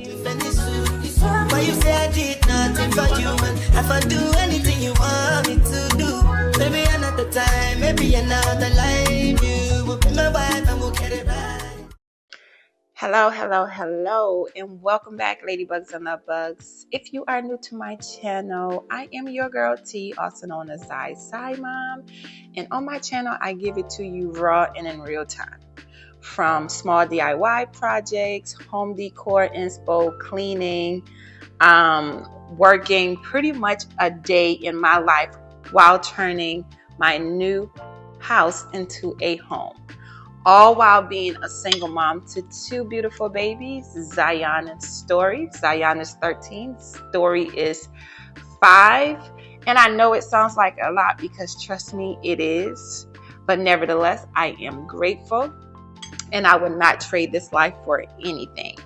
Why you say I did nothing for you, and if I do anything you want me to do, maybe another time, maybe another life, you will be my wife and we'll get it right. Hello, hello, hello, and welcome back, Ladybugs and Lovebugs. If you are new to my channel, I am your girl T, also known as ZiSymom, and on my channel, I give it to you raw and in real time. From small DIY projects, home decor inspo, cleaning, working pretty much a day in my life while turning my new house into a home. All while being a single mom to two beautiful babies, Zion and Story. Zion is 13, Story is 5. And I know it sounds like a lot because trust me, it is. But nevertheless, I am grateful and I would not trade this life for anything.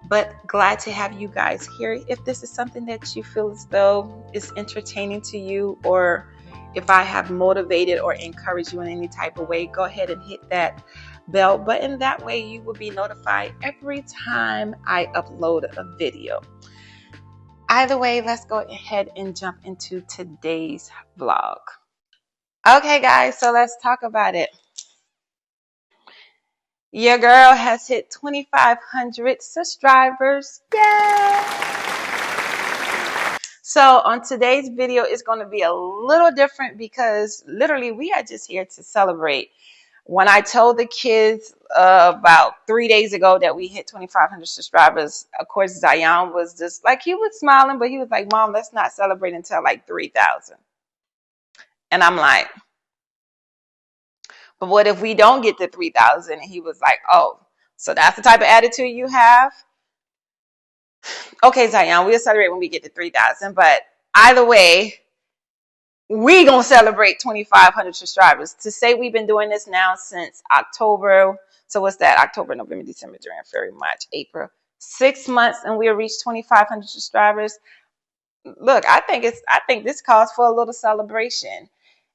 But glad to have you guys here. If this is something that you feel as though is entertaining to you, or if I have motivated or encouraged you in any type of way, go ahead and hit that bell button. That way you will be notified every time I upload a video. Either way, let's go ahead and jump into today's vlog. Okay, guys, so let's talk about it. Your girl has hit 2,500 subscribers. Yay! So on today's video, it's going to be a little different because literally we are just here to celebrate. When I told the kids about 3 days ago that we hit 2,500 subscribers, of course, Zion was just like, he was smiling, but he was like, Mom, let's not celebrate until like 3,000. And I'm like, but what if we don't get to 3,000? And he was like, oh, so that's the type of attitude you have? Okay, Zion, we'll celebrate when we get to 3,000. But either way, we gonna celebrate 2,500 subscribers. To say we've been doing this now since October. So what's that? October, November, December, January, February, March, April. 6 months, and we'll reach 2,500 subscribers. Look, I think this calls for a little celebration,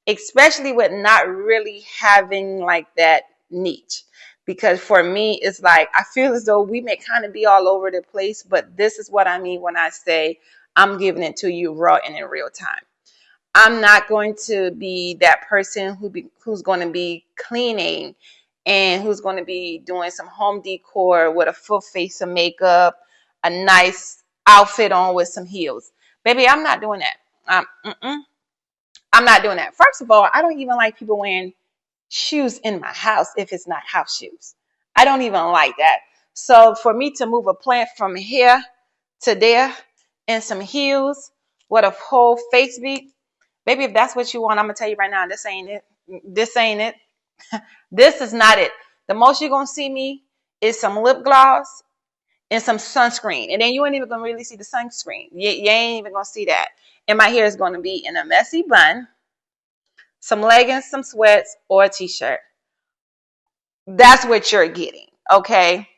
especially with not really having like that niche. Because for me, it's like I feel as though we may kind of be all over the place, but this is what I mean when I say I'm giving it to you raw and in real time. I'm not going to be that person who's going to be cleaning and who's going to be doing some home decor with a full face of makeup, a nice outfit on with some heels. Baby, I'm not doing that. I'm not doing that. First of all, I don't even like people wearing shoes in my house if it's not house shoes. I don't even like that. So for me to move a plant from here to there in some heels with a whole face beat, baby, if that's what you want, I'm going to tell you right now, this ain't it. This ain't it. This is not it. The most you're going to see me is some lip gloss and some sunscreen. And then you ain't even going to really see the sunscreen. You ain't even going to see that. And my hair is going to be in a messy bun, some leggings, some sweats, or a t-shirt. That's what you're getting, okay?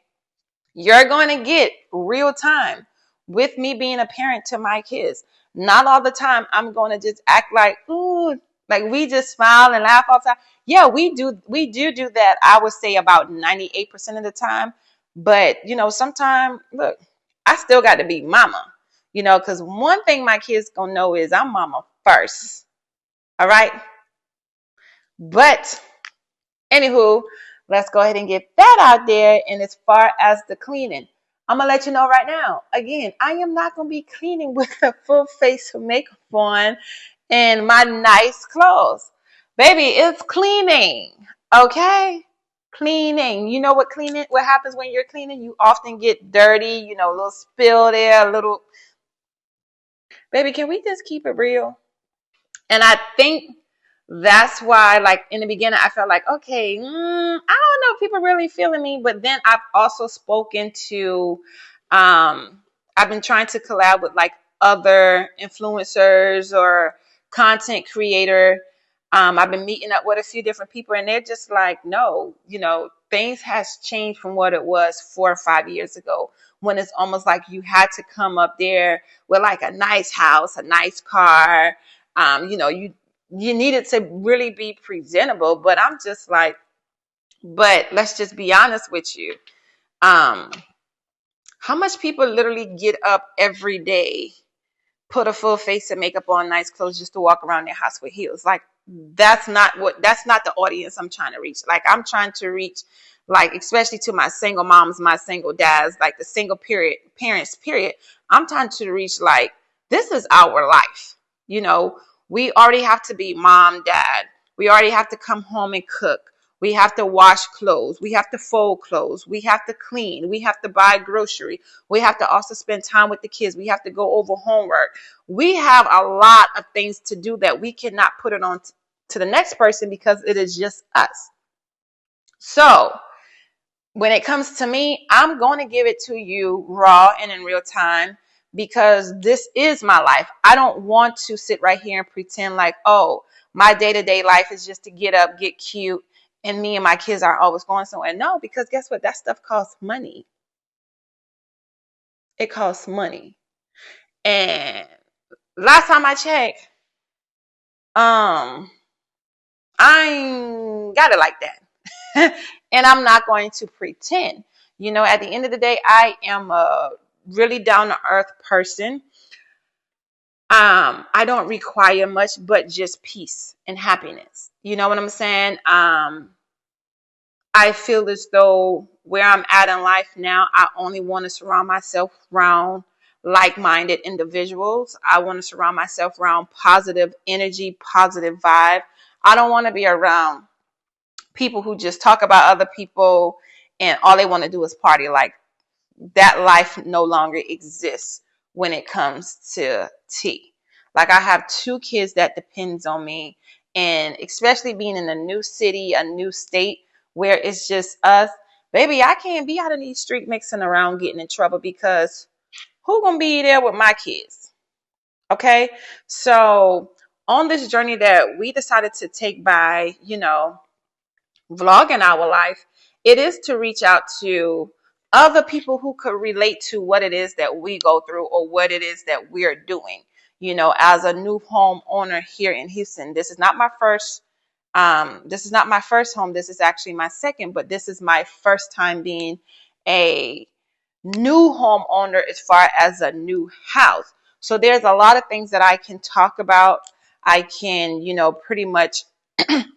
You're going to get real time with me being a parent to my kids. Not all the time I'm going to just act like, ooh, like we just smile and laugh all the time. Yeah, we do that, I would say about 98% of the time. But, you know, sometimes, look, I still got to be mama, you know, because one thing my kids going to know is I'm mama first. All right? But anywho, let's go ahead and get that out there. And as far as the cleaning, I'm going to let you know right now. Again, I am not going to be cleaning with a full face of makeup on and my nice clothes. Baby, it's cleaning. Okay? Cleaning. You know what happens when you're cleaning? You often get dirty, you know, a little spill there, a little. Baby, can we just keep it real? And I think that's why, like, in the beginning, I felt like, okay, I don't know if people really feeling me. But then I've also spoken to, I've been trying to collab with like other influencers or content creator. I've been meeting up with a few different people, and they're just like, no, you know, things has changed from what it was 4 or 5 years ago, when it's almost like you had to come up there with like a nice house, a nice car. You know, you needed to really be presentable. But I'm just like, but let's just be honest with you. How much people literally get up every day, put a full face of makeup on, nice clothes, just to walk around their house with heels? Like, that's not the audience I'm trying to reach. Like, I'm trying to reach, like, especially to my single moms, my single dads, like the single parents, period. I'm trying to reach, like, this is our life. You know, we already have to be mom, dad. We already have to come home and cook. We have to wash clothes. We have to fold clothes. We have to clean. We have to buy grocery. We have to also spend time with the kids. We have to go over homework. We have a lot of things to do that we cannot put it on to the next person because it is just us. So when it comes to me, I'm going to give it to you raw and in real time because this is my life. I don't want to sit right here and pretend like, oh, my day-to-day life is just to get up, get cute, and me and my kids are always going somewhere. No, because guess what? That stuff costs money. It costs money. And last time I checked, I ain't got it like that. And I'm not going to pretend. You know, at the end of the day, I am a really down to earth person. I don't require much but just peace and happiness. You know what I'm saying? I feel as though where I'm at in life now, I only want to surround myself around like-minded individuals. I want to surround myself around positive energy, positive vibe. I don't want to be around people who just talk about other people and all they want to do is party. Like, that life no longer exists when it comes to tea. Like, I have 2 kids that depends on me, and especially being in a new city, a new state where it's just us, baby, I can't be out in these streets mixing around getting in trouble because who gonna be there with my kids? Okay, so on this journey that we decided to take by, vlogging our life, it is to reach out to other people who could relate to what it is that we go through or what it is that we're doing. As a new home owner here in Houston, this is not my first. This is not my first home. This is actually my second, but this is my first time being a new homeowner as far as a new house. So there's a lot of things that I can talk about. I can, pretty much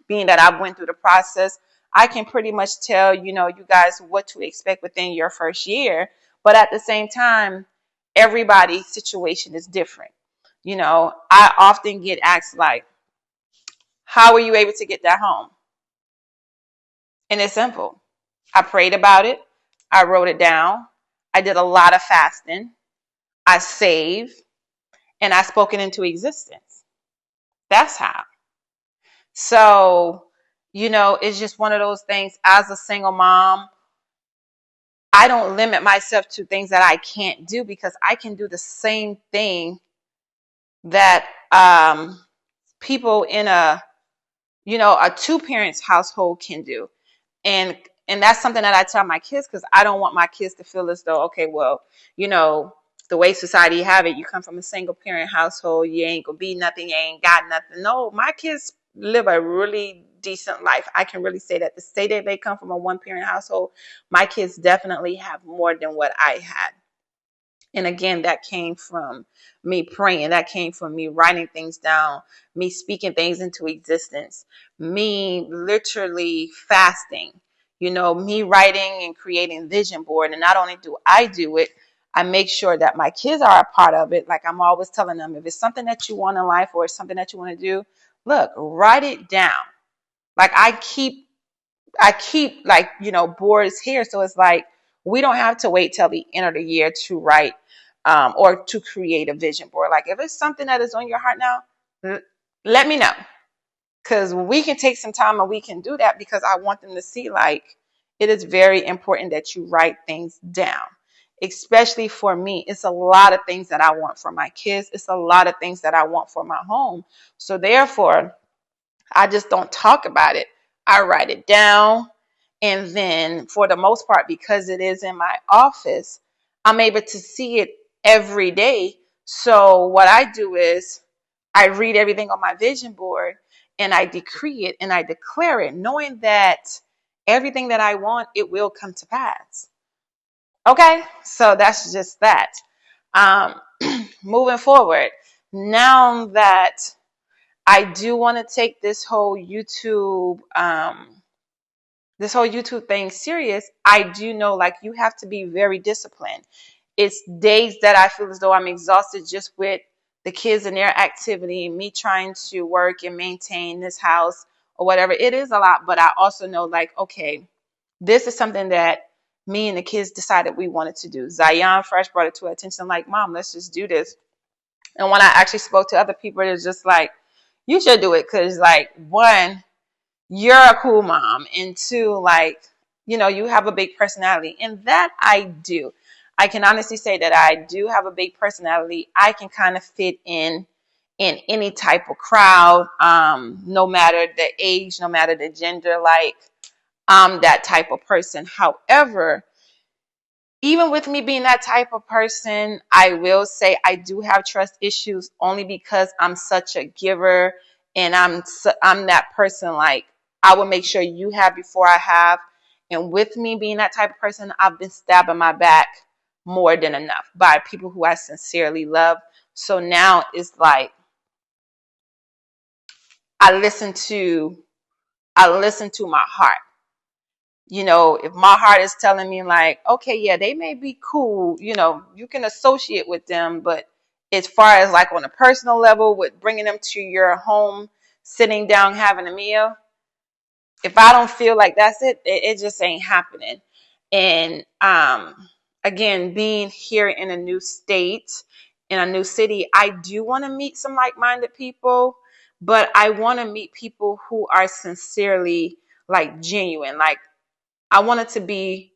being that I went through the process, I can pretty much tell, you guys what to expect within your first year. But at the same time, everybody's situation is different. I often get asked, like, how were you able to get that home? And it's simple. I prayed about it. I wrote it down. I did a lot of fasting. I saved and I spoke it into existence. That's how. So, it's just one of those things. As a single mom, I don't limit myself to things that I can't do because I can do the same thing that people in a 2 parents household can do. And that's something that I tell my kids because I don't want my kids to feel as though, okay, well, the way society have it, you come from a single parent household, you ain't gonna be nothing, you ain't got nothing. No, my kids live a really decent life. I can really say that. To say that they come from a 1-parent household, my kids definitely have more than what I had. And again, that came from me praying. That came from me writing things down, me speaking things into existence, me literally fasting, me writing and creating vision board. And not only do I do it, I make sure that my kids are a part of it. Like, I'm always telling them, if it's something that you want in life or it's something that you want to do, look, write it down. Like, I keep like, boards here. So it's like, we don't have to wait till the end of the year to write or to create a vision board. Like, if it's something that is on your heart now, let me know. Because we can take some time and we can do that because I want them to see, like, it is very important that you write things down. Especially for me, it's a lot of things that I want for my kids. It's a lot of things that I want for my home. So therefore, I just don't talk about it. I write it down. And then for the most part, because it is in my office, I'm able to see it every day. So what I do is I read everything on my vision board and I decree it and I declare it, knowing that everything that I want, it will come to pass. Okay, so that's just that. Um, moving forward, now that I do want to take this whole YouTube thing serious, I do know like you have to be very disciplined. It's days that I feel as though I'm exhausted just with the kids and their activity, me trying to work and maintain this house or whatever. It is a lot, but I also know like, okay, this is something that me and the kids decided we wanted to do. Zion Fresh brought it to our attention. I'm like, Mom, let's just do this. And when I actually spoke to other people, it's just like, you should do it because, like, one, you're a cool mom, and two, like, you have a big personality, and that I do. I can honestly say that I do have a big personality. I can kind of fit in any type of crowd, no matter the age, no matter the gender. Like, I'm that type of person. However, even with me being that type of person, I will say I do have trust issues only because I'm such a giver, and I'm that person. Like, I will make sure you have before I have. And with me being that type of person, I've been stabbed in my back more than enough by people who I sincerely love. So now it's like I listen to I listen to my heart. If my heart is telling me like, okay, yeah, they may be cool, you can associate with them, but as far as like on a personal level with bringing them to your home, sitting down, having a meal, if I don't feel like that's it just ain't happening. And again, being here in a new state, in a new city, I do want to meet some like-minded people, but I want to meet people who are sincerely like genuine. Like, I want it to be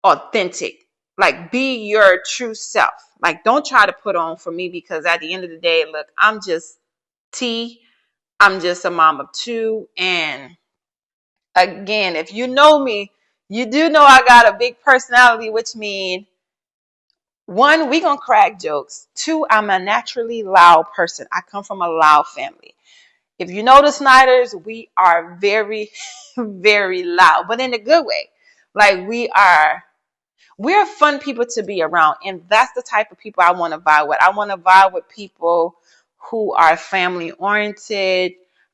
authentic. Like, be your true self. Like, don't try to put on for me, because at the end of the day, look, I'm just T. I'm just a mom of two. And again, if you know me, you do know I got a big personality, which means one, we gonna crack jokes. Two, I'm a naturally loud person. I come from a loud family. If you know the Snyders, we are very, very loud, but in a good way. Like, we're fun people to be around, and that's the type of people I want to vibe with. I want to vibe with people who are family oriented.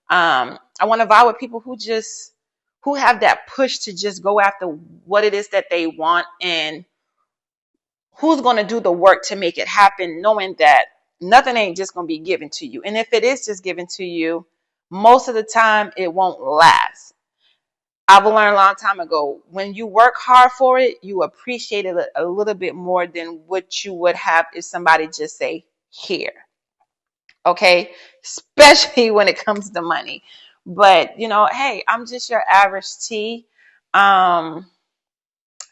I want to vibe with people who have that push to just go after what it is that they want, and who's going to do the work to make it happen, knowing that nothing ain't just going to be given to you. And if it is just given to you, most of the time it won't last. I've learned a long time ago, when you work hard for it, you appreciate it a little bit more than what you would have if somebody just say, here. Okay? Especially when it comes to money. But, hey, I'm just your average T. Um,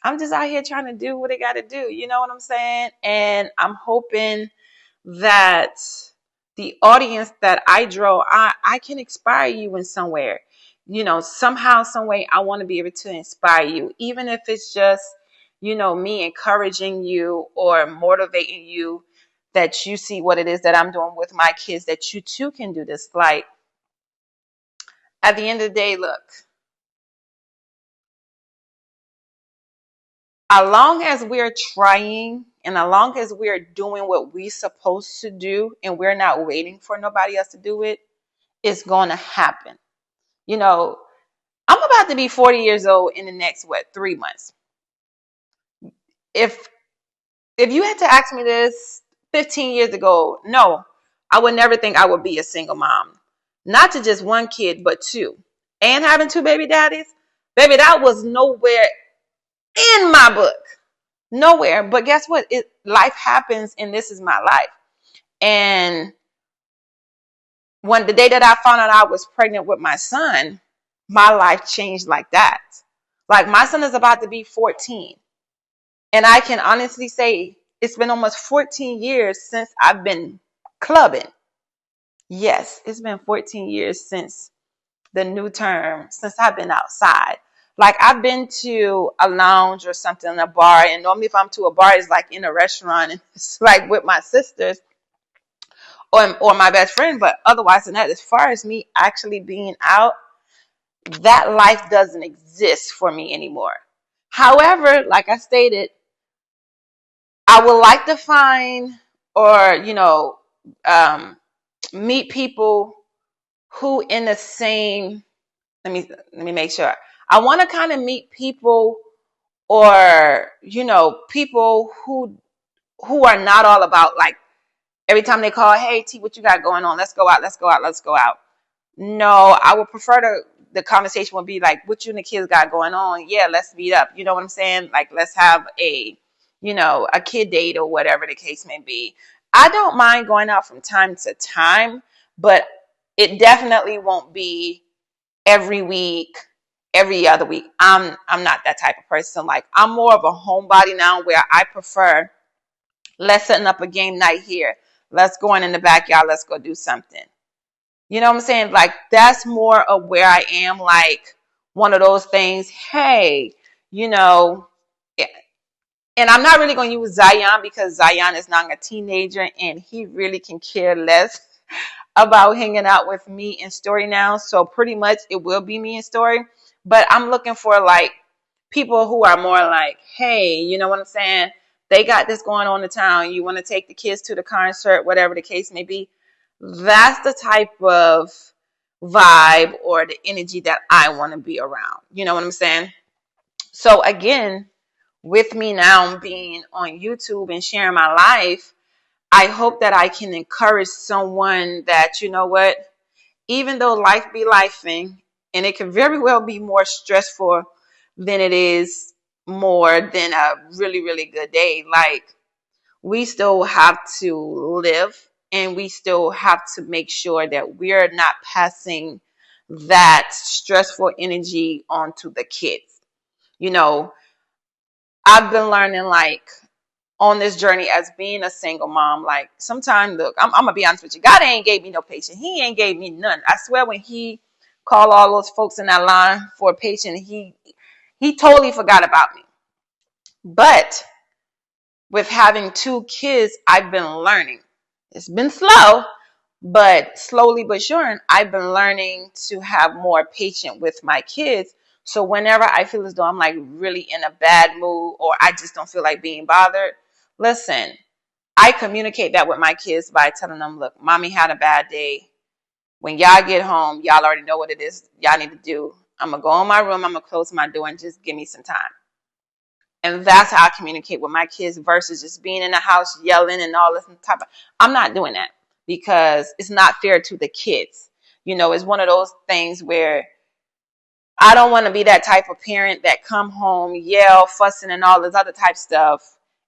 I'm just out here trying to do what I got to do. You know what I'm saying? And I'm hoping that the audience that I draw, I can inspire you in somewhere. Somehow, some way, I want to be able to inspire you, even if it's just, me encouraging you or motivating you, that you see what it is that I'm doing with my kids, that you too can do this. Like, at the end of the day, look, as long as we're trying and as long as we're doing what we're supposed to do and we're not waiting for nobody else to do it, it's going to happen. I'm about to be 40 years old in the next, 3 months. If you had to ask me this 15 years ago, no, I would never think I would be a single mom. Not to just one kid, but two. And having two baby daddies. Baby, that was nowhere in my book. Nowhere. But guess what? Life happens, and this is my life. And when the day that I found out I was pregnant with my son, my life changed like that. Like, my son is about to be 14. And I can honestly say it's been almost 14 years since I've been clubbing. Yes, it's been 14 years since the new term, since I've been outside. Like, I've been to a lounge or something, a bar, and normally if I'm to a bar, it's like in a restaurant, and it's like with my sisters or my best friend. But otherwise than that, as far as me actually being out, that life doesn't exist for me anymore. However, like I stated, I would like to find or, um, meet people who in the same, let me make sure. I want to kind of meet people or, people who are not all about like every time they call, hey T, what you got going on? Let's go out, let's go out, let's go out. No, I would prefer the conversation would be like, what you and the kids got going on? Yeah, let's meet up. You know what I'm saying? Like, let's have a kid date or whatever the case may be. I don't mind going out from time to time, but it definitely won't be every week, every other week. I'm not that type of person. Like, I'm more of a homebody now where I prefer, let's setting up a game night here. Let's go in the backyard. Let's go do something. You know what I'm saying? Like, that's more of where I am, like one of those things. Hey, you know, and I'm not really going to use Zion because Zion is not a teenager and he really can care less about hanging out with me and Story now. So pretty much it will be me and Story. But I'm looking for like people who are more like, hey, you know what I'm saying? They got this going on in town. You want to take the kids to the concert, whatever the case may be. That's the type of vibe or the energy that I want to be around. You know what I'm saying? So again, with me now being on YouTube and sharing my life, I hope that I can encourage someone that, you know what, even though life be lifing, and it can very well be more stressful than it is more than a really, really good day. Like, we still have to live and we still have to make sure that we're not passing that stressful energy onto the kids. You know, I've been learning like on this journey as being a single mom, like sometimes, look, I'm gonna be honest with you, God ain't gave me no patient. He ain't gave me none. I swear when he called all those folks in that line for a patient, he totally forgot about me. But with having two kids, I've been learning. It's been slow, but slowly but sure, I've been learning to have more patience with my kids. So whenever I feel as though I'm like really in a bad mood or I just don't feel like being bothered, listen, I communicate that with my kids by telling them, look, mommy had a bad day. When y'all get home, y'all already know what it is y'all need to do. I'm going to go in my room. I'm going to close my door and just give me some time. And that's how I communicate with my kids versus just being in the house yelling and all this type of. I'm not doing that because it's not fair to the kids. You know, it's one of those things where I don't want to be that type of parent that come home, yell, fussing, and all this other type stuff.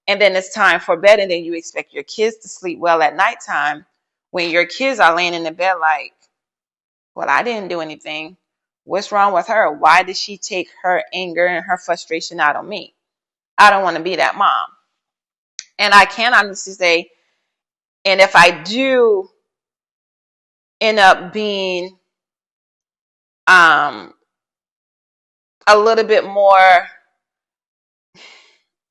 And then it's time for bed, and then you expect your kids to sleep well at nighttime when your kids are laying in the bed like, well, I didn't do anything. What's wrong with her? Why did she take her anger and her frustration out on me? I don't want to be that mom. And I can honestly say, and if I do end up being a little bit more,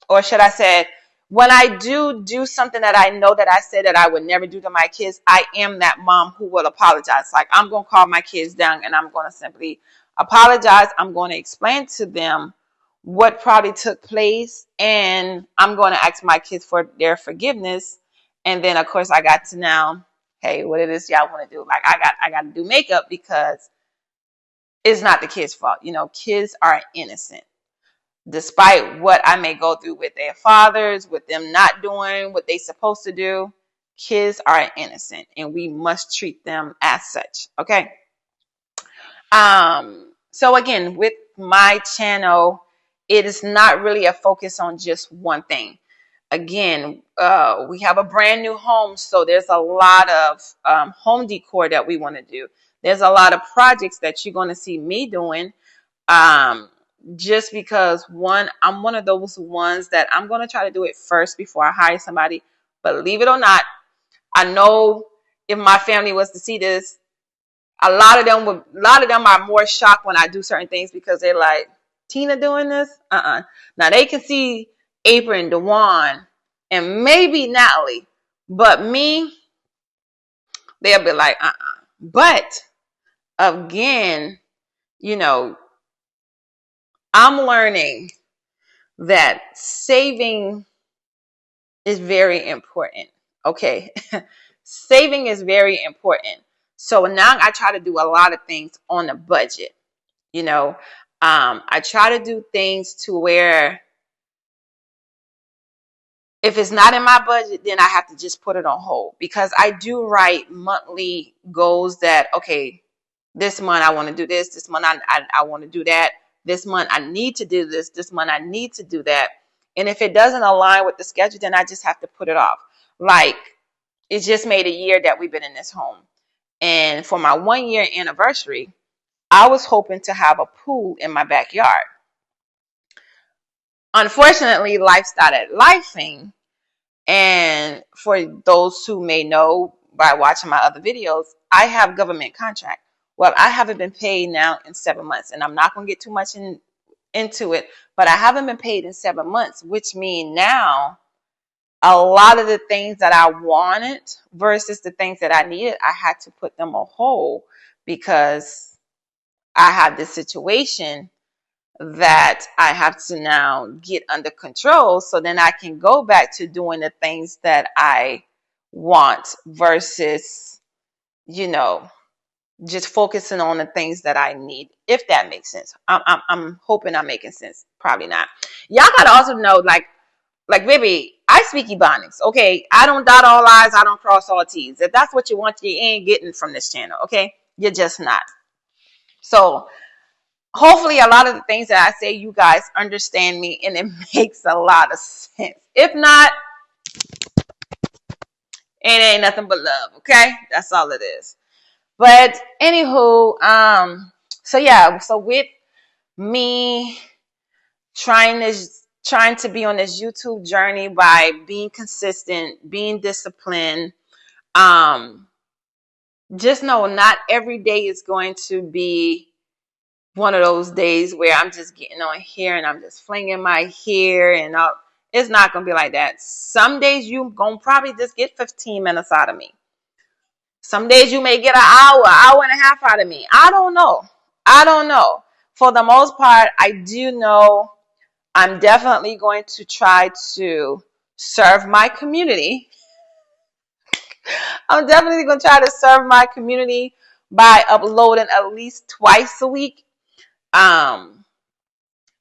or should I say, when I do something that I know that I said that I would never do to my kids, I am that mom who will apologize. Like, I'm going to call my kids down and I'm going to simply apologize. I'm going to explain to them what probably took place, and I'm going to ask my kids for their forgiveness. And then, of course, I got to now, hey, what it is y'all want to do? Like, I got to do makeup because it's not the kids' fault. You know, kids are innocent. Despite what I may go through with their fathers, with them not doing what they're supposed to do, kids are innocent and we must treat them as such. Okay. So again, with my channel, it is not really a focus on just one thing. Again, we have a brand new home, so there's a lot of home decor that we want to do. There's a lot of projects that you're going to see me doing. Just because I'm one of those ones that I'm going to try to do it first before I hire somebody. But believe it or not, I know if my family was to see this, a lot of them are more shocked when I do certain things because they're like, Tina doing this? Now they can see April and Dewan and maybe Natalie, but me, they'll be like, But again, you know, I'm learning that saving is very important. Okay. Saving is very important. So now I try to do a lot of things on a budget. You know, I try to do things to where if it's not in my budget, then I have to just put it on hold, because I do write monthly goals that, okay, this month I want to do this. This month I want to do that. This month I need to do this. This month I need to do that. And if it doesn't align with the schedule, then I just have to put it off. Like, it's just made a year that we've been in this home. And for my 1 year anniversary, I was hoping to have a pool in my backyard. Unfortunately, life started lifing. And for those who may know by watching my other videos, I have government contract. Well, I haven't been paid now in 7 months, and I'm not going to get too much into it, but I haven't been paid in 7 months, which means now a lot of the things that I wanted versus the things that I needed, I had to put them on hold because I have this situation that I have to now get under control, so then I can go back to doing the things that I want versus, just focusing on the things that I need, if that makes sense. I'm hoping I'm making sense. Probably not. Y'all gotta also know, like baby, I speak Ebonics, okay? I don't dot all I's, I don't cross all T's. If that's what you want, you ain't getting from this channel, okay? You're just not. So hopefully a lot of the things that I say, you guys understand me and it makes a lot of sense. If not, it ain't nothing but love, okay? That's all it is. But anywho, so yeah, so with me trying to be on this YouTube journey by being consistent, being disciplined, just know not every day is going to be one of those days where I'm just getting on here and I'm just flinging my hair and all. It's not going to be like that. Some days you going to probably just get 15 minutes out of me. Some days you may get an hour and a half out of me. I don't know. For the most part, I do know I'm definitely going to try to serve my community. I'm definitely going to try to serve my community by uploading at least twice a week.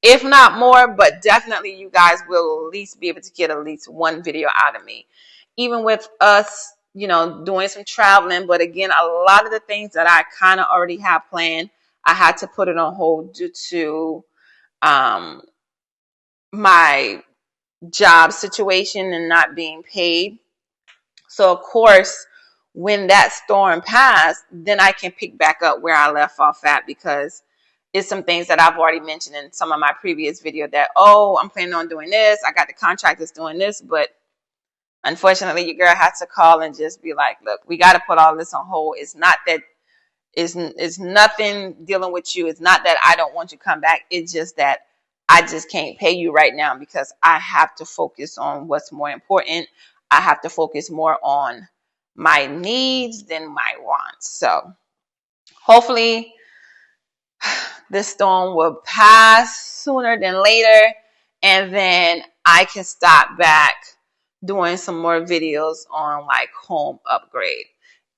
If not more, but definitely you guys will at least be able to get at least one video out of me. Even with us, doing some traveling. But again, a lot of the things that I kind of already have planned, I had to put it on hold due to my job situation and not being paid. So of course, when that storm passed, then I can pick back up where I left off at, because it's some things that I've already mentioned in some of my previous video that, oh, I'm planning on doing this. I got the contractors doing this, but unfortunately, your girl has to call and just be like, look, we got to put all this on hold. It's not that it's nothing dealing with you. It's not that I don't want you to come back. It's just that I just can't pay you right now because I have to focus on what's more important. I have to focus more on my needs than my wants. So hopefully this storm will pass sooner than later, and then I can start back doing some more videos on like home upgrade.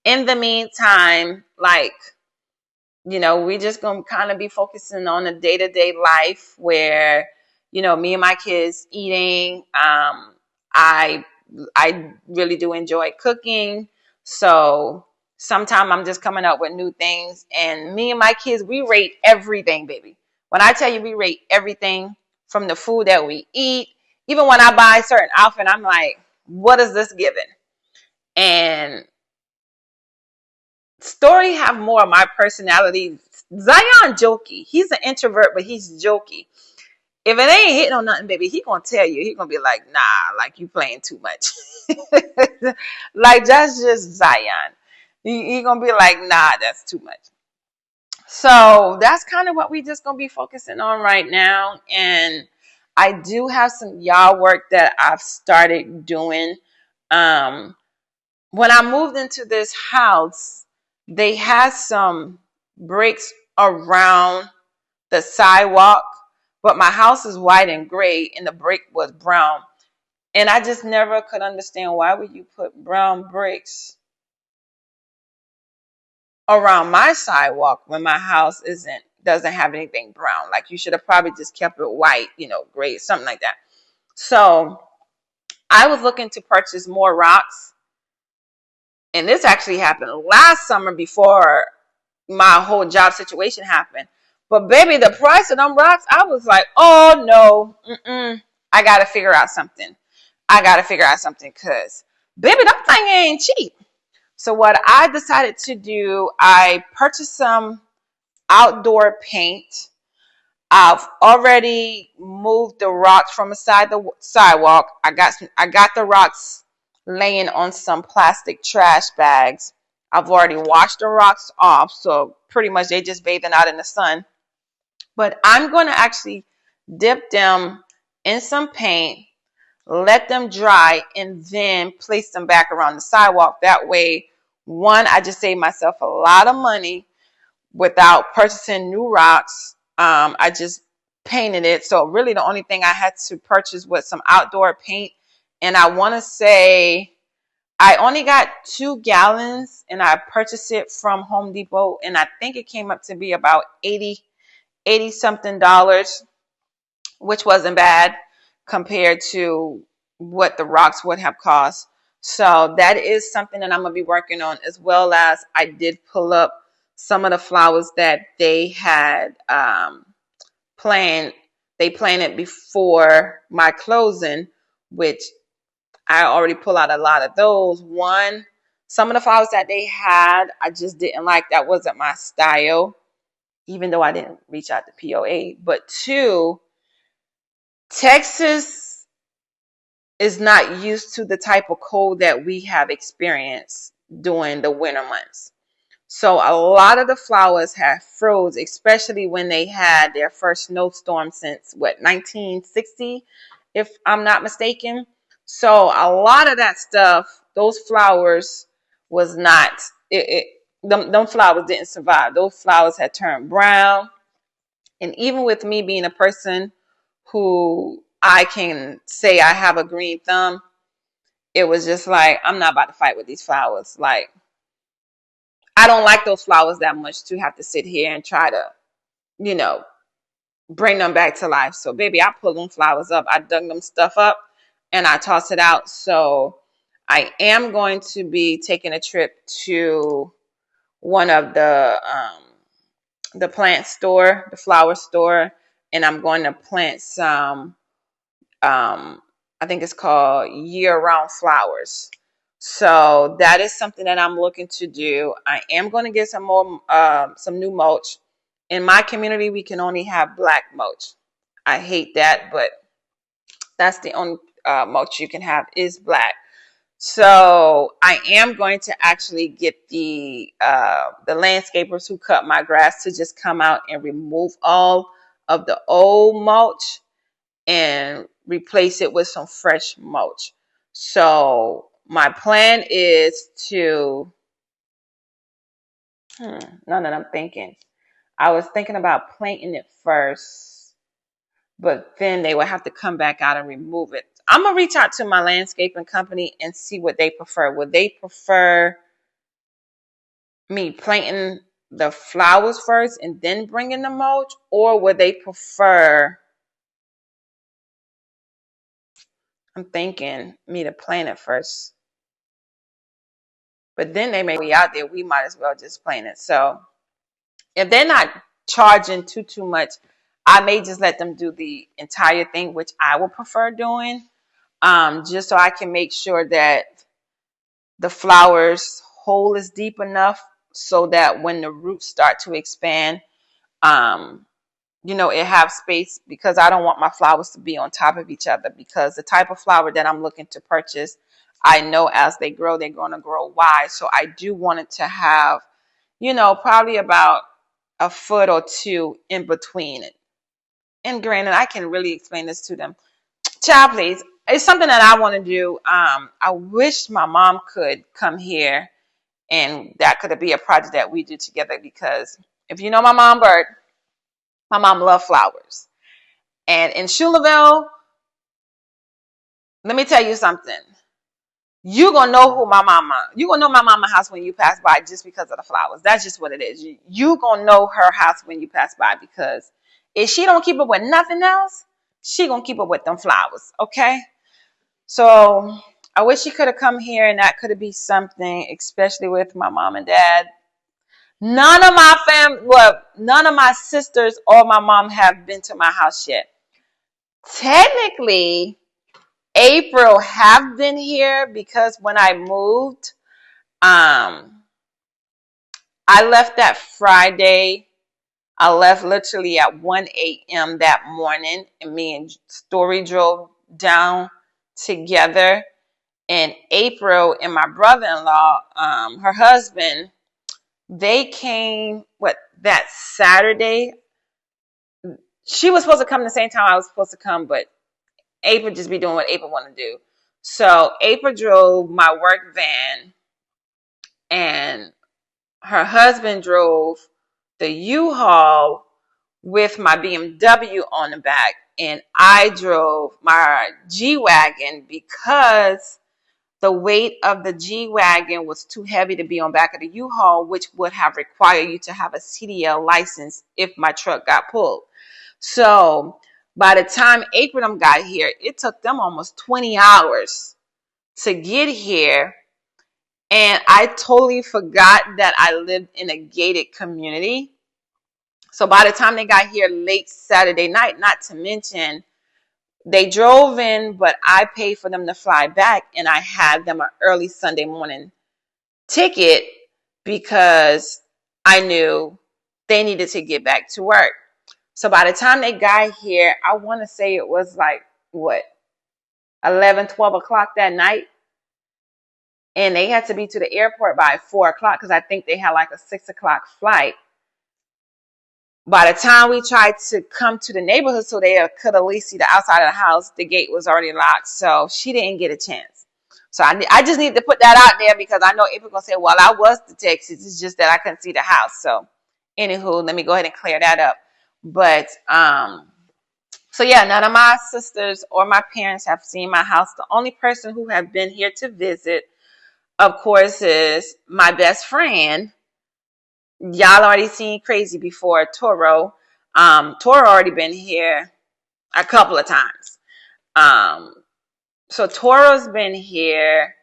In the meantime, we just gonna kind of be focusing on the day-to-day life where, me and my kids eating. I really do enjoy cooking. So sometimes I'm just coming up with new things, and me and my kids, we rate everything, baby. When I tell you we rate everything from the food that we eat, even when I buy a certain outfit, I'm like, what is this giving? And Story have more of my personality. Zion jokey. He's an introvert, but he's jokey. If it ain't hitting on nothing, baby, he gonna tell you. He gonna be like, nah, like you playing too much. Like that's just Zion. He gonna be like, nah, that's too much. So that's kind of what we just gonna be focusing on right now. And I do have some yard work that I've started doing. When I moved into this house, they had some bricks around the sidewalk, but my house is white and gray and the brick was brown. And I just never could understand, why would you put brown bricks around my sidewalk when my house doesn't have anything brown? Like, you should have probably just kept it white, gray, something like that. So I was looking to purchase more rocks, and this actually happened last summer before my whole job situation happened. But baby, the price of them rocks, I was like, oh no, I gotta figure out something. Because baby, that thing ain't cheap. So what I decided to do, I purchased some outdoor paint. I've already moved the rocks from beside the sidewalk. I got the rocks laying on some plastic trash bags. I've already washed the rocks off, so pretty much they just bathing out in the sun. But I'm going to actually dip them in some paint, let them dry, and then place them back around the sidewalk. That way, one, I just save myself a lot of money without purchasing new rocks. I just painted it. So really the only thing I had to purchase was some outdoor paint. And I want to say I only got 2 gallons, and I purchased it from Home Depot. And I think it came up to be about 80 something dollars, which wasn't bad compared to what the rocks would have cost. So that is something that I'm going to be working on, as well as I did pull up some of the flowers that they had planned. They planned it before my closing, which I already pull out a lot of those. One, some of the flowers that they had, I just didn't like. That wasn't my style, even though I didn't reach out to POA. But two, Texas is not used to the type of cold that we have experienced during the winter months. So a lot of the flowers have froze, especially when they had their first snowstorm since 1960, if I'm not mistaken. So a lot of that stuff, those flowers was not them flowers didn't survive. Those flowers had turned brown. And even with me being a person who I can say I have a green thumb, it was just like, I'm not about to fight with these flowers. Like, I don't like those flowers that much to have to sit here and try to, you know, bring them back to life. So, baby, I pulled them flowers up. I dug them stuff up and I tossed it out. So, I am going to be taking a trip to one of the plant store, the flower store, and I'm going to plant some I think it's called year-round flowers. So that is something that I'm looking to do. I am going to get some new mulch. In my community, we can only have black mulch. I hate that, but that's the only mulch you can have is black. So I am going to actually get the landscapers who cut my grass to just come out and remove all of the old mulch and replace it with some fresh mulch. So my plan is to, now that I'm thinking, I was thinking about planting it first, but then they would have to come back out and remove it. I'm going to reach out to my landscaping company and see what they prefer. Would they prefer me planting the flowers first and then bringing the mulch? Or would they prefer, I'm thinking, me to plant it first? But then they may be out there, we might as well just plant it. So if they're not charging too much, I may just let them do the entire thing, which I would prefer doing, just so I can make sure that the flowers hole is deep enough so that when the roots start to expand, it have space, because I don't want my flowers to be on top of each other, because the type of flower that I'm looking to purchase, I know as they grow, they're going to grow wide. So I do want it to have, probably about a foot or two in between it. And granted, I can really explain this to them. Child, please. It's something that I want to do. I wish my mom could come here and that could be a project that we do together, because if you know my mom, Bird, my mom loved flowers. And in Schuylerville, let me tell you something. You gonna know who my mama. You gonna know my mama house when you pass by just because of the flowers. That's just what it is. You gonna know her house when you pass by because if she don't keep up with nothing else, she gonna keep up with them flowers. Okay. So I wish she could have come here and that could have been something, especially with my mom and dad. None of my sisters or my mom have been to my house yet. Technically, April have been here because when I moved, I left that Friday. I left literally at 1 a.m. that morning, and me and Story drove down together. And April and my brother-in-law, her husband, they came that Saturday. She was supposed to come the same time I was supposed to come, but April just be doing what April want to do. So April drove my work van, and her husband drove the U-Haul with my BMW on the back, and I drove my G-Wagon because the weight of the G-Wagon was too heavy to be on back of the U-Haul, which would have required you to have a CDL license if my truck got pulled. So by the time April got here, it took them almost 20 hours to get here. And I totally forgot that I lived in a gated community. So by the time they got here late Saturday night, not to mention, they drove in, but I paid for them to fly back, and I had them an early Sunday morning ticket because I knew they needed to get back to work. So by the time they got here, I want to say it was like, 11, 12 o'clock that night. And they had to be to the airport by 4 o'clock because I think they had like a 6 o'clock flight. By the time we tried to come to the neighborhood so they could at least see the outside of the house, the gate was already locked. So she didn't get a chance. So I just need to put that out there because I know April going to say, well, I was to Texas. It's just that I couldn't see the house. So anywho, let me go ahead and clear that up. But, so yeah, none of my sisters or my parents have seen my house. The only person who have been here to visit, of course, is my best friend. Y'all already seen Crazy before, Toro. Toro already been here a couple of times. So Toro's been here.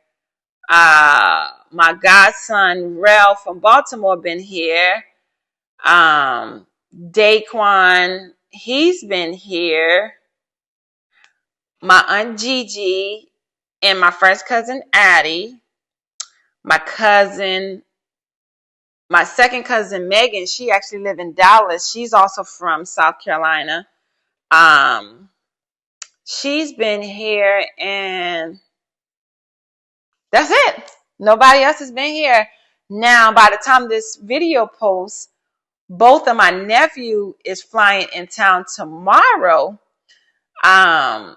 My godson, Rel from Baltimore, been here. Daquan, he's been here. My Aunt Gigi and my first cousin, Addie. My second cousin, Megan, she actually lives in Dallas. She's also from South Carolina. She's been here, and that's it. Nobody else has been here. Now, by the time this video posts, both of my nephew is flying in town tomorrow. Because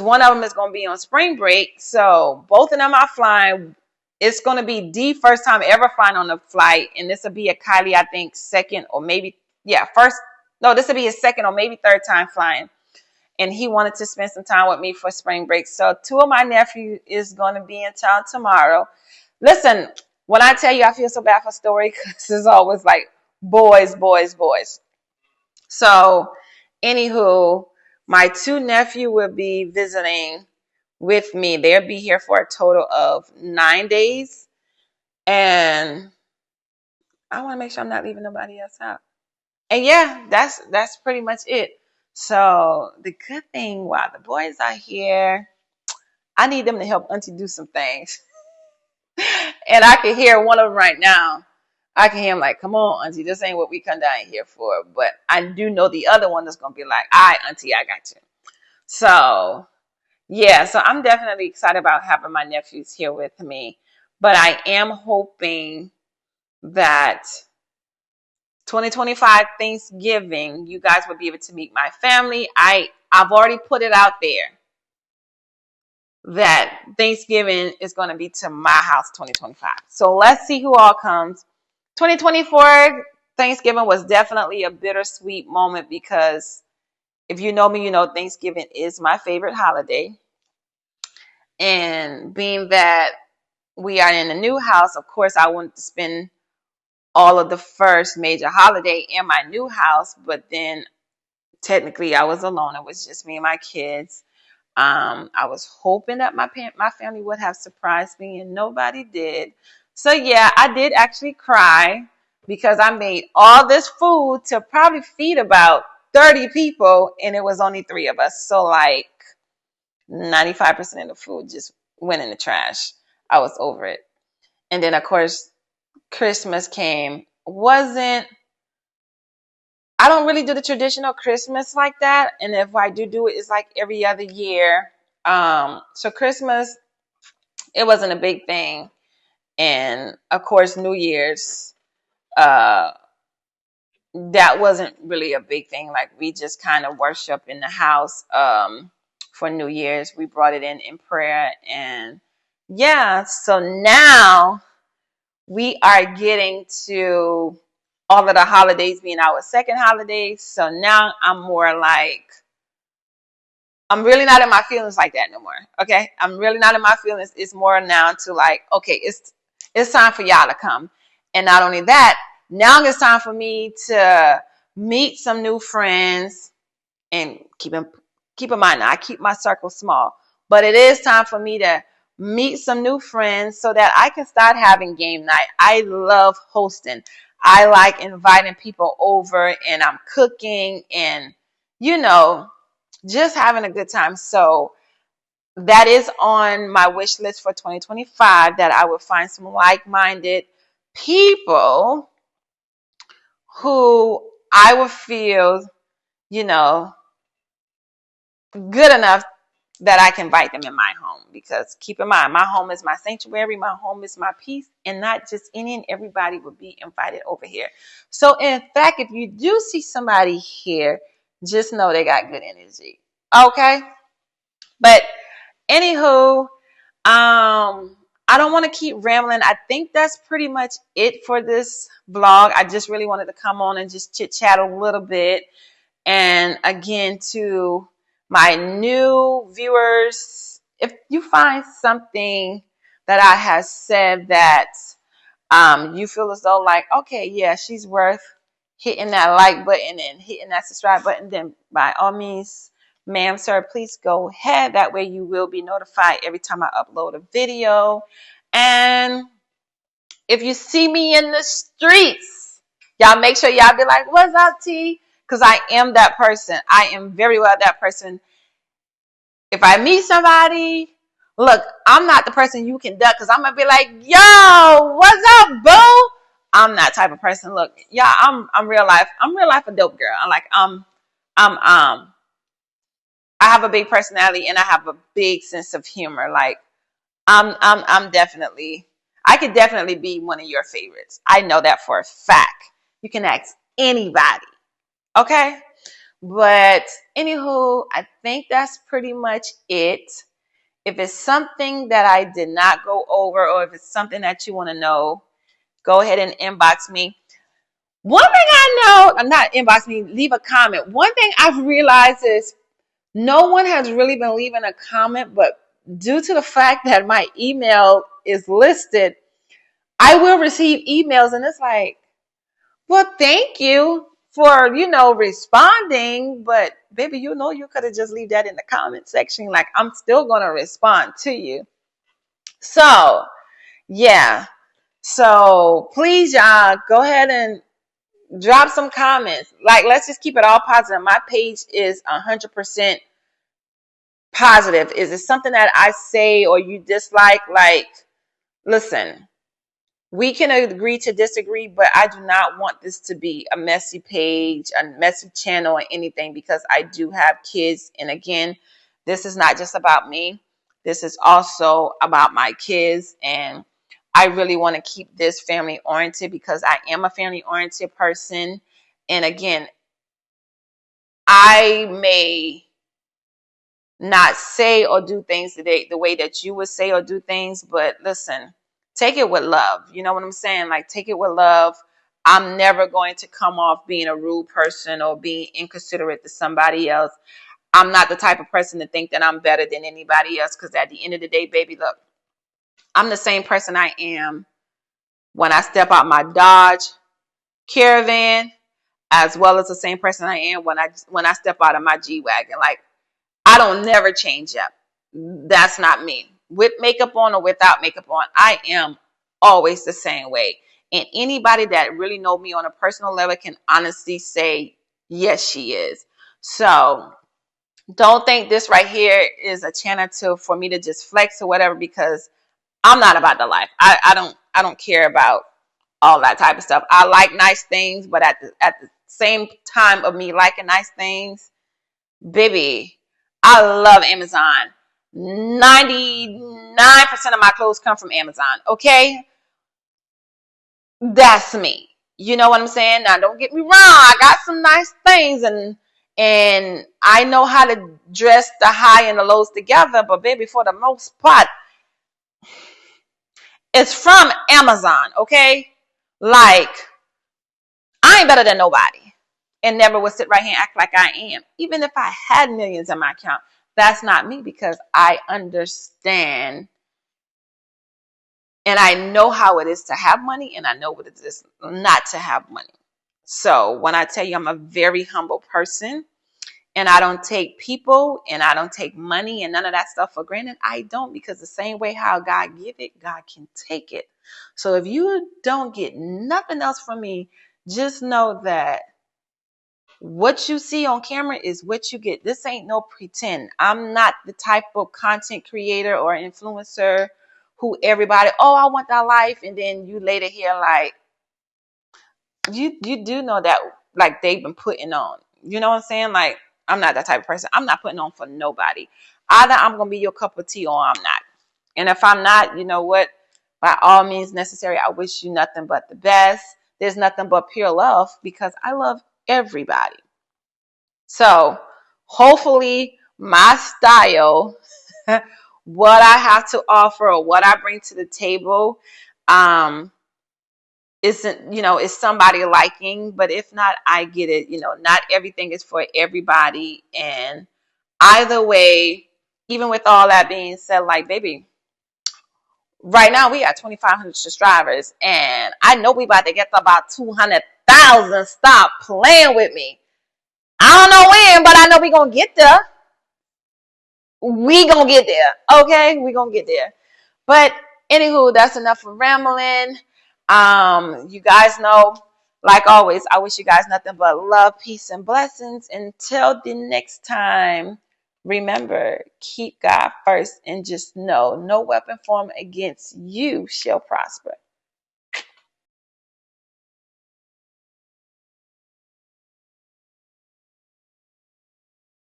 one of them is going to be on spring break. So both of them are flying. It's going to be the first time ever flying on a flight. And this will be a Kylie, I think, second or maybe, this will be his second or maybe third time flying. And he wanted to spend some time with me for spring break. So two of my nephews is going to be in town tomorrow. Listen, when I tell you I feel so bad for Story, because it's always like boys, boys, boys. So, anywho, my two nephews will be visiting with me. They'll be here for a total of 9 days. And I want to make sure I'm not leaving nobody else out. And yeah, that's pretty much it. So the good thing while the boys are here, I need them to help Auntie do some things. And I can hear one of them right now. I can hear him like, come on, Auntie, this ain't what we come down here for. But I do know the other one is going to be like, all right, Auntie, I got you. So, yeah, so I'm definitely excited about having my nephews here with me. But I am hoping that 2025 Thanksgiving, you guys will be able to meet my family. I've already put it out there that Thanksgiving is going to be to my house 2025. So let's see who all comes. 2024 Thanksgiving was definitely a bittersweet moment because if you know me, you know Thanksgiving is my favorite holiday. And being that we are in a new house, of course, I wanted to spend all of the first major holiday in my new house. But then technically I was alone. It was just me and my kids. I was hoping that my family would have surprised me, and nobody did. So yeah, I did actually cry because I made all this food to probably feed about 30 people, and it was only 3 of us. So like 95% of the food just went in the trash. I was over it. And then of course Christmas came. Wasn't I don't really do the traditional Christmas like that. And if I do it, it's like every other year. So Christmas, it wasn't a big thing. And of course, New Year's, uh, that wasn't really a big thing. Like we just kind of worship in the house, for New Year's. We brought it in prayer. And yeah, so now we are getting to all of the holidays being our second holiday. So now I'm more like, I'm really not in my feelings like that no more. Okay. I'm really not in my feelings. It's more now to like, okay, it's time for y'all to come. And not only that, now it's time for me to meet some new friends. And keep in mind, I keep my circle small, but it is time for me to meet some new friends so that I can start having game night. I love hosting. I like inviting people over, and I'm cooking and, you know, just having a good time. So that is on my wish list for 2025, that I would find some like-minded people who I would feel, you know, good enough that I can invite them in my home. Because keep in mind, my home is my sanctuary, my home is my peace, and not just any and everybody would be invited over here. So in fact, if you do see somebody here, just know they got good energy. Okay? But anywho, I don't want to keep rambling. I think that's pretty much it for this vlog. I just really wanted to come on and just chit chat a little bit. And again, to my new viewers, if you find something that I have said that you feel as though like, okay, yeah, she's worth hitting that like button and hitting that subscribe button, then by all means, ma'am, sir, please go ahead. That way you will be notified every time I upload a video. And if you see me in the streets, y'all make sure y'all be like, what's up, T? Because I am that person. I am very well that person. If I meet somebody, look, I'm not the person you can duck, because I'm going to be like, yo, what's up, boo? I'm that type of person. Look, yeah, I'm real life. I'm real life a dope girl. I have a big personality, and I have a big sense of humor. Like, I'm definitely, I could definitely be one of your favorites. I know that for a fact. You can ask anybody. Okay? But anywho, I think that's pretty much it. If it's something that I did not go over, or if it's something that you want to know, go ahead and inbox me. One thing I know, not inbox me, leave a comment. One thing I've realized is no one has really been leaving a comment, but due to the fact that my email is listed, I will receive emails, and it's like, well, thank you for, responding, but baby, you could have just leave that in the comment section. Like, I'm still going to respond to you. So, yeah. So please, y'all, go ahead and drop some comments. Like, let's just keep it all positive. My page is 100% positive. Is it something that I say or you dislike? Like, listen, we can agree to disagree, but I do not want this to be a messy page, a messy channel, or anything, because I do have kids. And again, this is not just about me. This is also about my kids. And I really want to keep this family oriented, because I am a family oriented person. And again, I may not say or do things the way that you would say or do things, but listen, take it with love. You know what I'm saying? Like, take it with love. I'm never going to come off being a rude person or being inconsiderate to somebody else. I'm not the type of person to think that I'm better than anybody else, because at the end of the day, baby, look, I'm the same person I am when I step out my Dodge Caravan, as well as the same person I am when I step out of my G-Wagon. Like, I don't never change up. That's not me. With makeup on or without makeup on, I am always the same way. And anybody that really know me on a personal level can honestly say, yes, she is. So don't think this right here is a channel for me to just flex or whatever, because I'm not about the life. I don't care about all that type of stuff. I like nice things, but at the same time of me liking nice things, baby, I love Amazon. 99% of my clothes come from Amazon. Okay? That's me. You know what I'm saying? Now, don't get me wrong. I got some nice things, and I know how to dress the high and the lows together, but baby, for the most part, it's from Amazon, okay? Like, I ain't better than nobody, and never would sit right here and act like I am. Even if I had millions in my account, that's not me, because I understand and I know how it is to have money, and I know what it is not to have money. So when I tell you I'm a very humble person, and I don't take people and I don't take money and none of that stuff for granted, I don't, because the same way how God give it, God can take it. So if you don't get nothing else from me, just know that what you see on camera is what you get. This ain't no pretend. I'm not the type of content creator or influencer who everybody, oh, I want that life. And then you later hear like, you do know that like they've been putting on. You know what I'm saying? Like, I'm not that type of person. I'm not putting on for nobody. Either I'm going to be your cup of tea or I'm not. And if I'm not, you know what? By all means necessary, I wish you nothing but the best. There's nothing but pure love, because I love everybody. So hopefully my style, what I have to offer or what I bring to the table, isn't, is somebody liking. But if not, I get it. Not everything is for everybody. And either way, even with all that being said, like, baby, right now we got 2,500 subscribers, and I know we about to get to about 200,000. Stop playing with me. I don't know when, but I know we gonna get there. We gonna get there. Okay, we gonna get there. But anywho, that's enough of rambling. You guys know, like always, I wish you guys nothing but love, peace, and blessings. Until the next time, remember, keep God first, and just know no weapon formed against you shall prosper.